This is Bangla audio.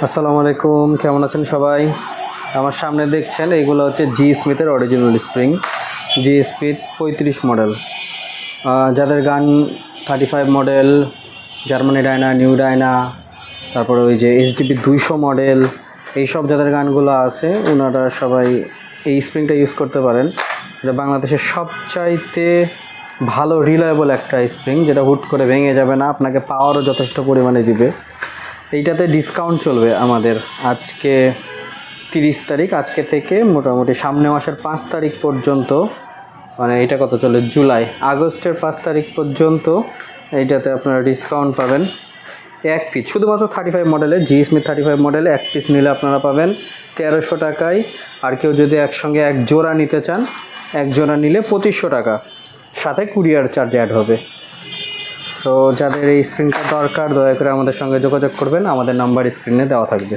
আসসালামু আলাইকুম, কেমন আছেন সবাই? আমার সামনে দেখছেন এইগুলো হচ্ছে জি স্মিথের অরিজিনাল স্প্রিং। জি স্মিথ 35 মডেল। যাদের গান 35 model, Germany Diana, new Diana, তারপরে ওই যে এইচডিপি 200 মডেল, এইসব যাদের গানগুলো আছে ওনারা সবাই এই স্প্রিংটা ইউজ করতে পারেন। এটা বাংলাদেশের সবচাইতে ভালো রিলায়েবল একটা স্প্রিং, যেটা হুট করে ভেঙে যাবে না, আপনাকে পাওয়ারও যথেষ্ট পরিমাণে দিবে। এইটাতে ডিসকাউন্ট চলবে আমাদের আজকে 30 তারিখ, আজকে থেকে মোটামুটি সামনে মাসের 5 তারিখ পর্যন্ত, মানে এটা কত চলে, জুলাই, আগস্টের 5 তারিখ পর্যন্ত এইটাতে আপনারা ডিসকাউন্ট পাবেন। এক পিস শুধুমাত্র 35 মডেলে, জি স্মিথ 35 মডেলে এক পিস নিলে আপনারা পাবেন 1300 টাকায়। আর কেউ যদি একসঙ্গে এক জোড়া নিতে চান, এক জোড়া নিলে 2500 টাকা, সাথে কুরিয়ার চার্জ অ্যাড হবে। সো যাদের এই স্প্রিংটা দরকার, দয়া করে আমাদের সঙ্গে যোগাযোগ করবেন, আমাদের নাম্বার স্ক্রিনে দেওয়া থাকবে।